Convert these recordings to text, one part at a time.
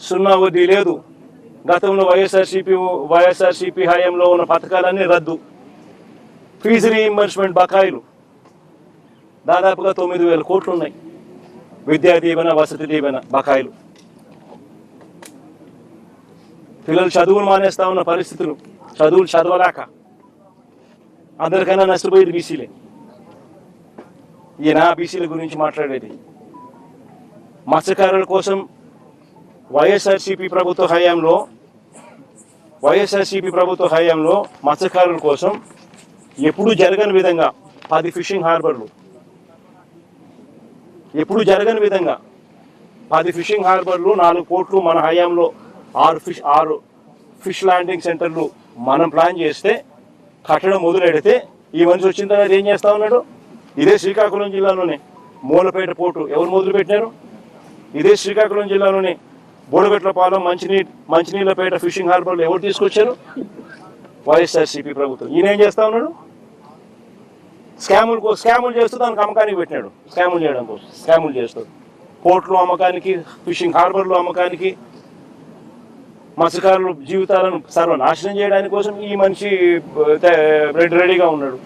సున్నా వడ్డీ లేదు. గతంలో వైఎస్ఆర్సీపీ హయాంలో ఉన్న పథకాలన్నీ రద్దు. ఫీజు రీయింబర్స్మెంట్ బకాయిలు దాదాపుగా 9,000 కోట్లు ఉన్నాయి. విద్యా దీవెన, వసతి దీవెన బకాయిలు. పిల్లలు చదువులు మానేస్తా ఉన్న పరిస్థితులు, చదువులు చదవలేక అందరికైనా నష్టపోయేది బీసీలే. ఈయన బీసీల గురించి మాట్లాడేది. మత్స్యకారుల కోసం వైఎస్ఆర్సీపీ ప్రభుత్వ హయాంలో మత్స్యకారుల కోసం ఎప్పుడూ జరగని విధంగా 10 ఫిషింగ్ హార్బర్లు, 4 కోట్లు మన హయాంలో 6 ఫిష్ ల్యాండింగ్ సెంటర్లు మనం ప్లాన్ చేస్తే కట్టడం మొదలెడితే ఈ మనిషి వచ్చిన తర్వాత ఏం చేస్తా ఉన్నాడు? ఇదే శ్రీకాకుళం జిల్లాలోనే మూలపేట పోర్టు ఎవరు మొదలు పెట్టినారు? ఇదే శ్రీకాకుళం జిల్లాలోనే బోడగట్లపాలెం, మంచినీళ్ళపేట ఫిషింగ్ హార్బర్లు ఎవరు తీసుకొచ్చారు? వైఎస్ఆర్సీపీ ప్రభుత్వం. ఈయన ఏం చేస్తా ఉన్నాడు? స్కాములు చేస్తూ దానికి అమ్మకానికి పెట్టినాడు. స్కాములు చేస్తూ పోర్టులు అమ్మకానికి, ఫిషింగ్ హార్బర్లు అమ్మకానికి, మత్స్యకారుల జీవితాలను సర్వనాశనం చేయడానికి కోసం ఈ మనిషి రెడీగా ఉన్నాడు.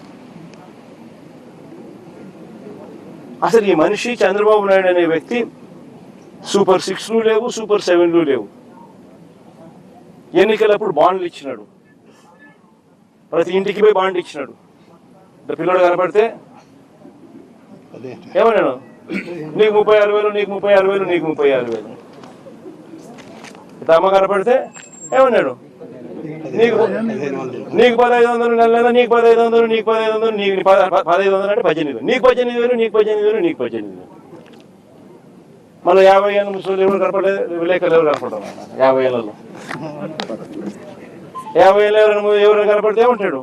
అసలు ఈ మనిషి చంద్రబాబు నాయుడు అనే వ్యక్తి సూపర్ 6లు లేవు, సూపర్ 7లు లేవు. ఎన్నికలప్పుడు బాండ్లు ఇచ్చినాడు, ప్రతి ఇంటికి పోయి బాండ్ ఇచ్చినాడు. పిల్లడు కనపడితే ఏమన్నాడు? నీకు 36,000, నీకు 36,000, నీకు 36,000. అమ్మ కనపడితే ఏమన్నాడు? నీకు 1,500 నెల, నీకు 1,500, నీకు 1,500, నీకు 1,500 అంటే 18,000, నీకు 18,000, నీకు 18,000, నీకు 18,000. మళ్ళీ 50 ఏళ్ళ ముసలి ఎవరు కనపడలేదు, విలేకరులు ఎవరు కనపడతారు? 50 ఏళ్ళలో 50 ఏళ్ళు ఎవరు కనపడితే ఏమంటాడు?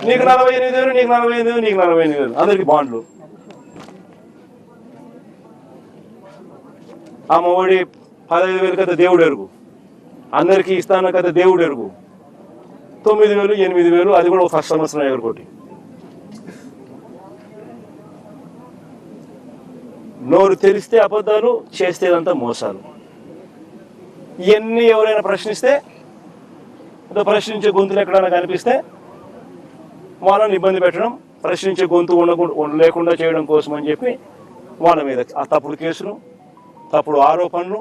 నీకు 48,000, నీకు 48,000, నీకు 48,000. అందరికి బాండ్లు. అమ్మఒడి 15,000 కదా దేవుడు ఎరుగు, అందరికీ ఇస్తాను కదా దేవుడు ఎరుగు. 9,000, 8,000, అది కూడా ఫస్ట్ సంవత్సరం ఎగరకొట్టి. నోరు తెరిస్తే అబద్ధాలు, చేస్తేదంతా మోసాలు. ఇవన్నీ ఎవరైనా ప్రశ్నిస్తే, ప్రశ్నించే గొంతులు ఎక్కడైనా కనిపిస్తే వాళ్ళని ఇబ్బంది పెట్టడం, ప్రశ్నించే గొంతు లేకుండా చేయడం కోసం అని చెప్పి వాళ్ళ మీద ఆ తప్పుడు కేసులు, తప్పుడు ఆరోపణలు,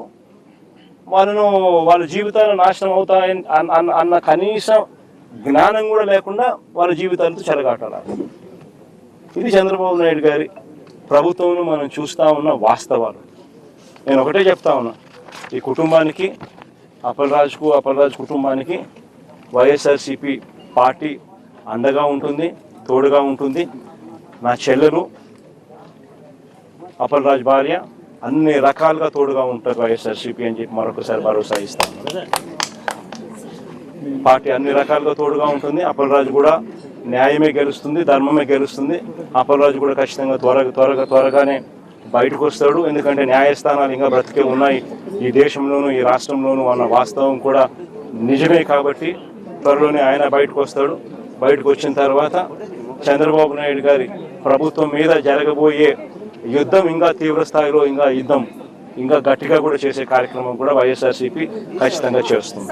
వాళ్ళ జీవితాలు నాశనం అవుతాయని అన్న కనీస జ్ఞానం కూడా లేకుండా వాళ్ళ జీవితాలతో చెలగాటాలి. ఇది చంద్రబాబు నాయుడు గారి ప్రభుత్వంలో మనం చూస్తూ ఉన్న వాస్తవాలు. నేను ఒకటే చెప్తా ఉన్నా, ఈ కుటుంబానికి, అప్పలరాజు కుటుంబానికి వైఎస్ఆర్సీపీ పార్టీ అండగా ఉంటుంది, తోడుగా ఉంటుంది. నా చెల్లెలు, అప్పలరాజు భార్య అన్ని రకాలుగా తోడుగా ఉంటారు వైఎస్ఆర్సీపీ అని చెప్పి మరొకసారి భరోసా ఇస్తాను. పార్టీ అన్ని రకాలుగా తోడుగా ఉంటుంది. అప్పలరాజు కూడా న్యాయమే గెలుస్తుంది, ధర్మమే గెలుస్తుంది. అప్పలరాజు కూడా ఖచ్చితంగా త్వరగానే బయటకు వస్తాడు. ఎందుకంటే న్యాయస్థానాలు ఇంకా బ్రతికే ఉన్నాయి ఈ దేశంలోనూ, ఈ రాష్ట్రంలోనూ అన్న వాస్తవం కూడా నిజమే. కాబట్టి త్వరలోనే ఆయన బయటకు వస్తాడు. బయటకు వచ్చిన తర్వాత చంద్రబాబు నాయుడు గారి ప్రభుత్వం మీద జరగబోయే యుద్ధం ఇంకా తీవ్ర స్థాయిలో, ఇంకా గట్టిగా కూడా చేసే కార్యక్రమం కూడా వైఎస్ఆర్సీపీ ఖచ్చితంగా చేస్తుంది.